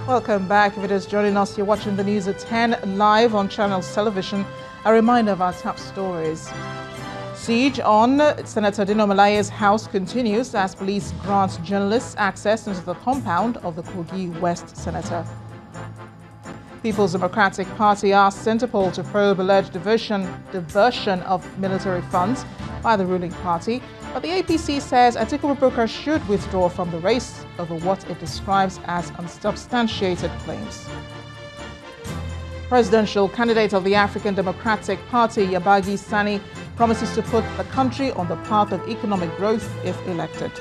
Welcome back. If it is joining us, you're watching the news at 10 live on Channels Television. A reminder of our top stories. Siege on Senator Dino Melaye's house continues as police grant journalists access into the compound of the Kogi West senator. People's Democratic Party asks Interpol to probe alleged diversion of military funds by the ruling party, but the APC says Atiku Abubakar should withdraw from the race over what it describes as unsubstantiated claims. Presidential candidate of the African Democratic Party, Yabagi Sani, promises to put the country on the path of economic growth if elected.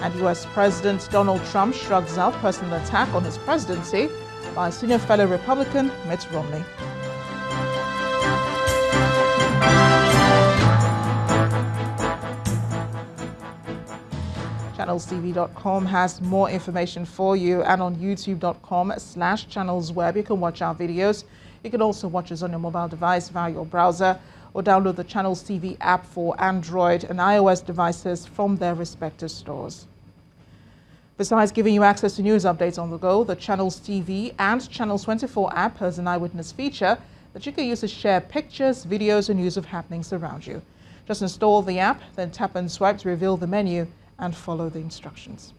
And US President Donald Trump shrugs out personal attack on his presidency by senior fellow Republican Mitt Romney. ChannelsTV.com has more information for you, and on youtube.com/channelsweb you can watch our videos. You can also watch us on your mobile device via your browser or download the Channels TV app for Android and iOS devices from their respective stores. Besides giving you access to news updates on the go, the Channels TV and Channels 24 app has an eyewitness feature that you can use to share pictures, videos, and news of happenings around you. Just install the app, then tap and swipe to reveal the menu and follow the instructions.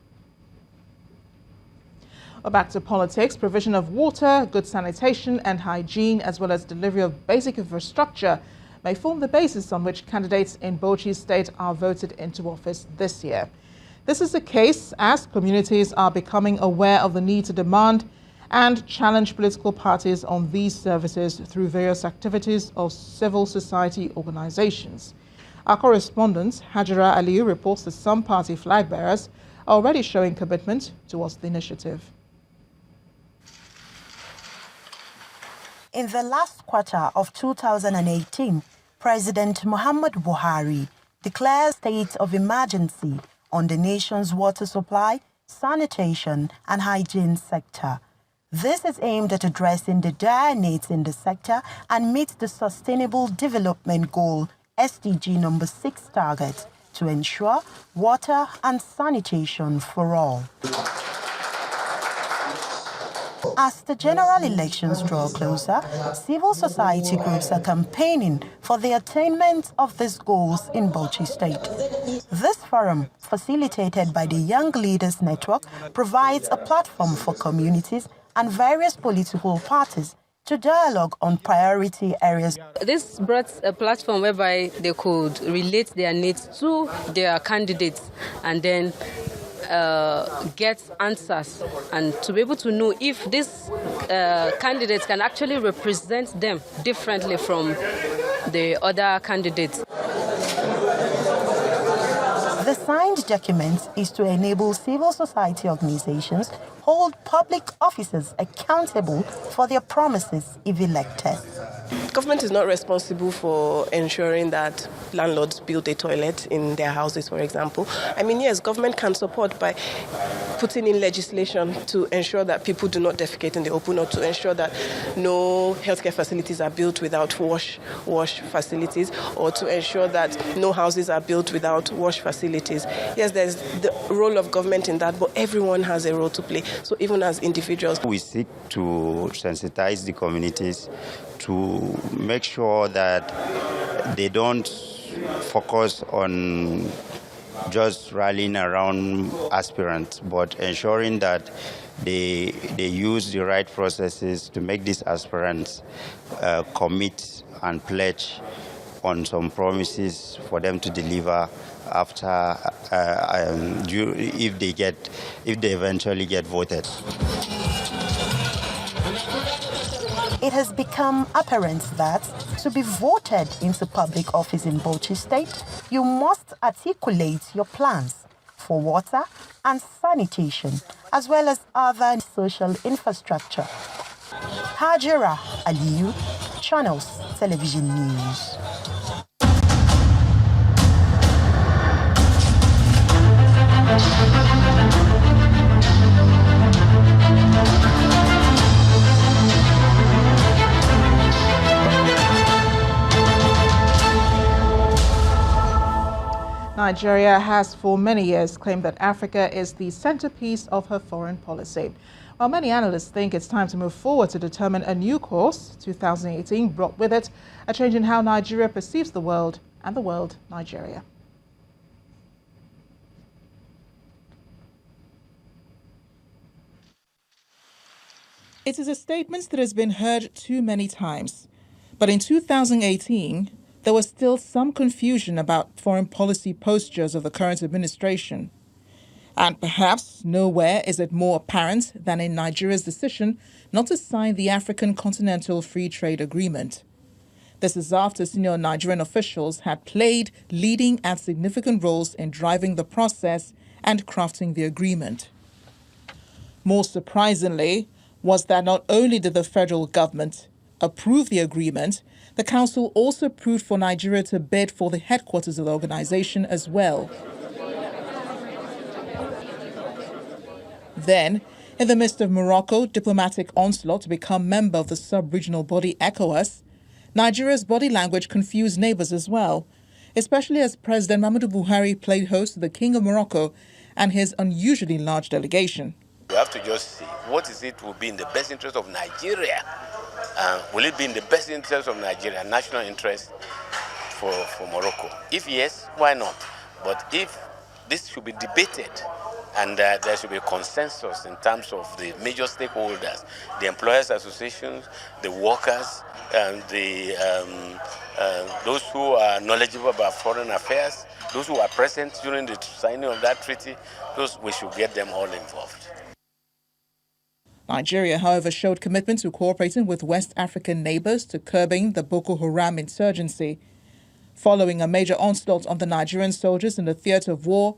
Well, back to politics. Provision of water, good sanitation and hygiene, as well as delivery of basic infrastructure may form the basis on which candidates in Bauchi State are voted into office this year. This is the case as communities are becoming aware of the need to demand and challenge political parties on these services through various activities of civil society organizations. Our correspondent, Hajira Aliyu, reports that some party flag bearers are already showing commitment towards the initiative. In the last quarter of 2018, President Muhammad Buhari declared state of emergency on the nation's water supply, sanitation and hygiene sector. This is aimed at addressing the dire needs in the sector and meet the Sustainable Development Goal SDG number 6 target to ensure water and sanitation for all. As the general elections draw closer, civil society groups are campaigning for the attainment of these goals in Bauchi State. This forum, facilitated by the Young Leaders Network, provides a platform for communities and various political parties to dialogue on priority areas. This brought a platform whereby they could relate their needs to their candidates and then get answers, and to be able to know if these candidates can actually represent them differently from the other candidates. The signed document is to enable civil society organizations hold public officers accountable for their promises if elected. Government is not responsible for ensuring that landlords build a toilet in their houses, for example. I mean, yes, government can support by putting in legislation to ensure that people do not defecate in the open, or to ensure that no healthcare facilities are built without wash facilities, or to ensure that no houses are built without wash facilities. Yes, there's the role of government in that, but everyone has a role to play. So even as individuals, we seek to sensitize the communities to make sure that they don't focus on just rallying around aspirants, but ensuring that they use the right processes to make these aspirants commit and pledge on some promises for them to deliver after if they eventually get voted. It has become apparent that to be voted into public office in Bauchi State, you must articulate your plans for water and sanitation, as well as other social infrastructure. Hajira Aliyu, Channels Television News. Nigeria has for many years claimed that Africa is the centerpiece of her foreign policy. While many analysts think it's time to move forward to determine a new course, 2018 brought with it a change in how Nigeria perceives the world and the world Nigeria. It is a statement that has been heard too many times. But in 2018, there was still some confusion about foreign policy postures of the current administration. And perhaps nowhere is it more apparent than in Nigeria's decision not to sign the African Continental Free Trade Agreement. This is after senior Nigerian officials had played leading and significant roles in driving the process and crafting the agreement. More surprisingly was that not only did the federal government approve the agreement, the council also approved for Nigeria to bid for the headquarters of the organization as well. Then, in the midst of Morocco's diplomatic onslaught to become member of the sub-regional body ECOWAS, Nigeria's body language confused neighbors as well, especially as President Muhammadu Buhari played host to the King of Morocco and his unusually large delegation. We have to just see what is it will be in the best interest of Nigeria. Will it be in the best interest of Nigeria, national interest for Morocco? If yes, why not? But if this should be debated and there should be a consensus in terms of the major stakeholders, the employers' associations, the workers, and those who are knowledgeable about foreign affairs, those who are present during the signing of that treaty, we should get them all involved. Nigeria, however, showed commitment to cooperating with West African neighbors to curbing the Boko Haram insurgency. Following a major onslaught on the Nigerian soldiers in the theater of war,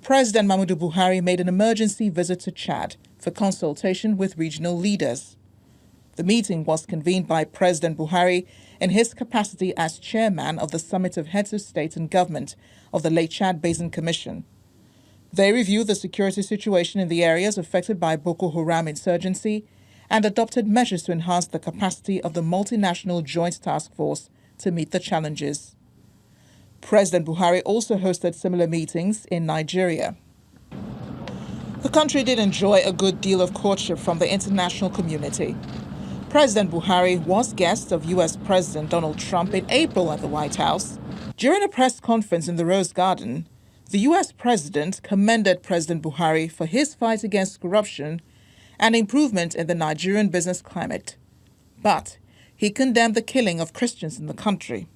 President Muhammadu Buhari made an emergency visit to Chad for consultation with regional leaders. The meeting was convened by President Buhari in his capacity as chairman of the Summit of Heads of State and Government of the Lake Chad Basin Commission. They reviewed the security situation in the areas affected by Boko Haram insurgency and adopted measures to enhance the capacity of the multinational joint task force to meet the challenges. President Buhari also hosted similar meetings in Nigeria. The country did enjoy a good deal of courtship from the international community. President Buhari was guest of U.S. President Donald Trump in April at the White House. During a press conference in the Rose Garden, the U.S. President commended President Buhari for his fight against corruption and improvement in the Nigerian business climate. But he condemned the killing of Christians in the country.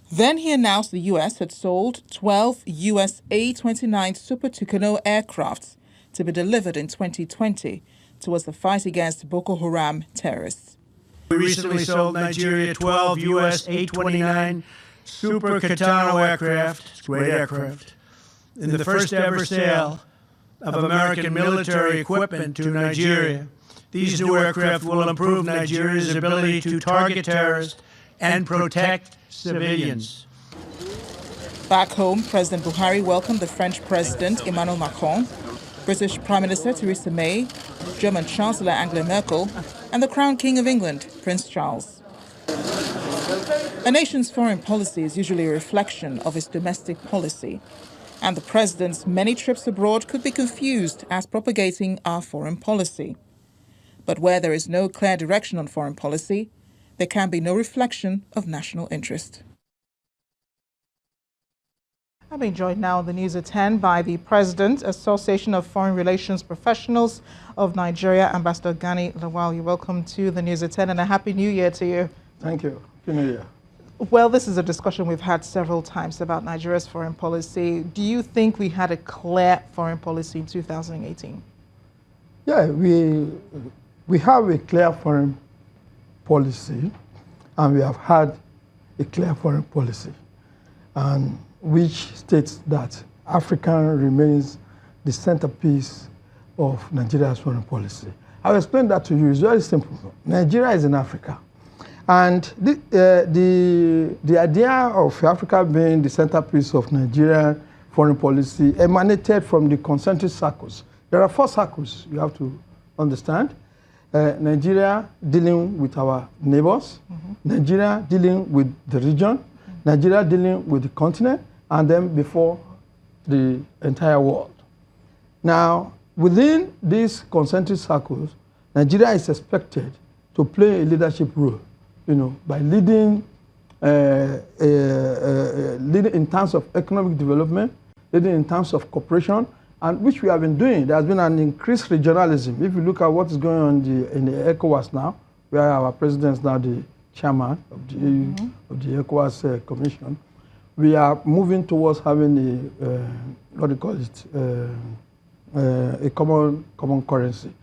Then he announced the U.S. had sold 12 U.S. A-29 Super Tucano aircrafts to be delivered in 2020 towards the fight against Boko Haram terrorists. We recently sold Nigeria 12 U.S. A-29 Super Tucano aircraft, great aircraft, in the first ever sale of American military equipment to Nigeria. These new aircraft will improve Nigeria's ability to target terrorists and protect civilians. Back home, President Buhari welcomed the French President Emmanuel Macron, British Prime Minister Theresa May, German Chancellor Angela Merkel, and the Crown King of England, Prince Charles. A nation's foreign policy is usually a reflection of its domestic policy, and the president's many trips abroad could be confused as propagating our foreign policy. But where there is no clear direction on foreign policy, there can be no reflection of national interest. I'm being joined now on the news at 10 by the President, Association of Foreign Relations Professionals of Nigeria, Ambassador Gani Lawal. You're welcome to the news at 10 and a Happy New Year to you. Thank you. Happy New Year. Well, this is a discussion we've had several times about Nigeria's foreign policy. Do you think we had a clear foreign policy in 2018? Yeah, we have a clear foreign policy, and we have had a clear foreign policy, and which states that Africa remains the centerpiece of Nigeria's foreign policy. I'll explain that to you. It's very simple. Nigeria is in Africa. And the idea of Africa being the centerpiece of Nigerian foreign policy emanated from the concentric circles. There are 4 circles you have to understand. Nigeria dealing with our neighbors, Nigeria dealing with the region, Nigeria dealing with the continent, and then before the entire world. Now, within these concentric circles, Nigeria is expected to play a leadership role, by leading in terms of economic development, leading in terms of cooperation, and which we have been doing. There has been an increased regionalism. If you look at what is going on in the ECOWAS now, where our president is now the chairman of the ECOWAS Commission, we are moving towards having a common currency.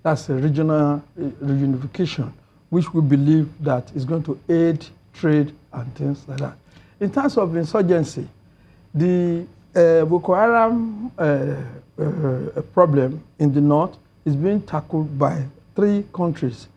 That's a regional reunification, which we believe that is going to aid trade and things like that. In terms of insurgency, the Boko Haram problem in the north is being tackled by 3 countries,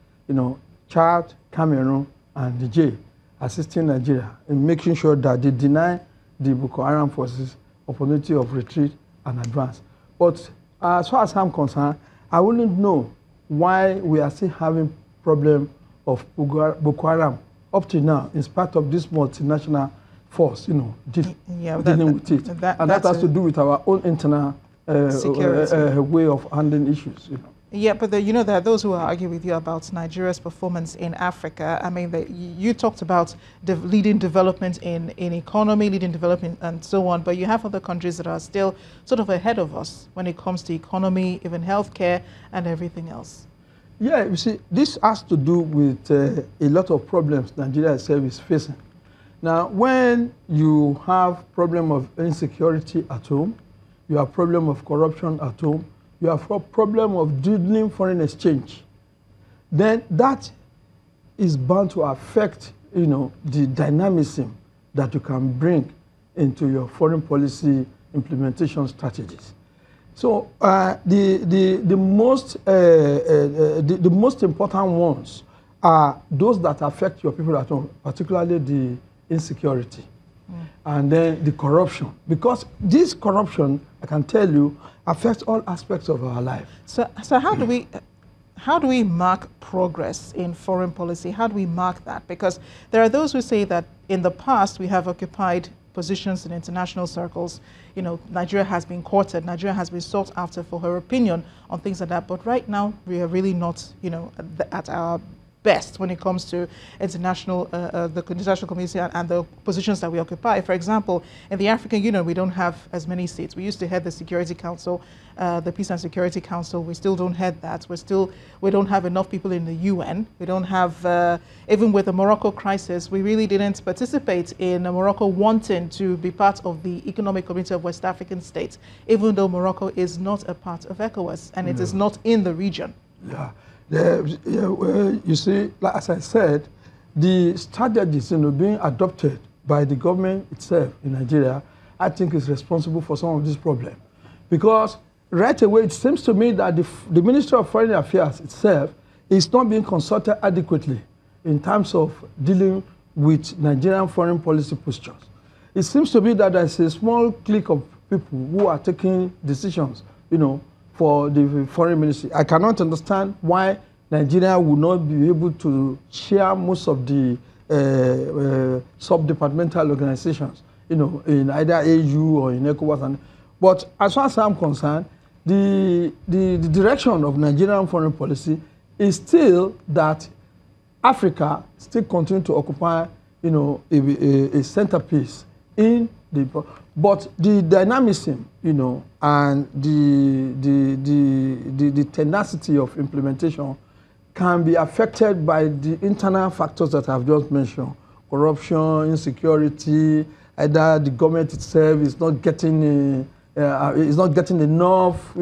Chad, Cameroon, and Niger, assisting Nigeria in making sure that they deny the Boko Haram forces opportunity of retreat and advance. But as far as I'm concerned, I wouldn't know why we are still having problem of Boko Haram up to now, in spite of this multinational force, dealing with it. And that has to do with our own internal way of handling issues. Yeah, but there are those who are arguing with you about Nigeria's performance in Africa. I mean, you talked about leading development in economy, leading development and so on, but you have other countries that are still sort of ahead of us when it comes to economy, even healthcare and everything else. Yeah, you see, this has to do with a lot of problems Nigeria itself is facing. Now, when you have problem of insecurity at home, you have problem of corruption at home, you have a problem of dwindling foreign exchange, then that is bound to affect, the dynamism that you can bring into your foreign policy implementation strategies. So the most important ones are those that affect your people at home, particularly the insecurity, and then the corruption. Because this corruption, I can tell you, affects all aspects of our life. So how do we mark progress in foreign policy? How do we mark that? Because there are those who say that in the past we have occupied positions in international circles. Nigeria has been courted, Nigeria has been sought after for her opinion on things like that. But right now, we are really not, at our best when it comes to the international community and the positions that we occupy. For example, in the African Union, we don't have as many seats. We used to head the Security Council, the Peace and Security Council. We still don't head that. We don't have enough people in the UN. We don't have, even with the Morocco crisis, we really didn't participate in Morocco wanting to be part of the Economic Community of West African States, even though Morocco is not a part of ECOWAS and it is not in the region. Yeah. You see, like as I said, the strategies being adopted by the government itself in Nigeria, I think is responsible for some of this problem. Because right away, it seems to me that the Ministry of Foreign Affairs itself is not being consulted adequately in terms of dealing with Nigerian foreign policy postures. It seems to me that there's a small clique of people who are taking decisions, for the foreign ministry. I cannot understand why Nigeria would not be able to share most of the sub-departmental organizations, in either AU or in ECOWAS. But as far as I'm concerned, the direction of Nigerian foreign policy is still that Africa still continue to occupy, a centerpiece in the. But the dynamism, and the tenacity of implementation can be affected by the internal factors that I've just mentioned: corruption, insecurity. Either the government itself is not getting enough,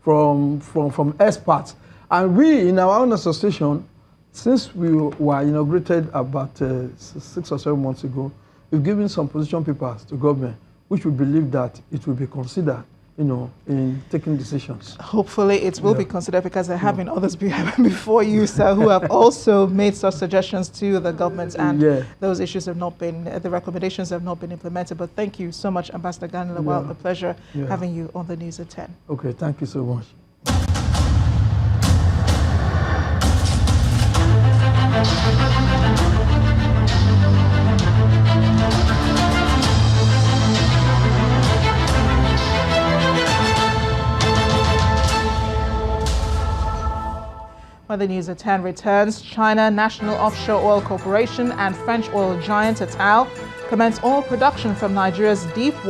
from experts. And we, in our own association, since we were inaugurated about 6 or 7 months ago, we've given some position papers to government, which we believe that it will be considered, in taking decisions. Hopefully it will be considered, because there have been others before you, sir, who have also made such suggestions to the government, and those issues have not been, the recommendations have not been implemented. But thank you so much, Ambassador Gani Lawal. A pleasure having you on the News at 10. Okay, thank you so much. When the news at 10 returns, China National Offshore Oil Corporation and French oil giant Total commence oil production from Nigeria's deep water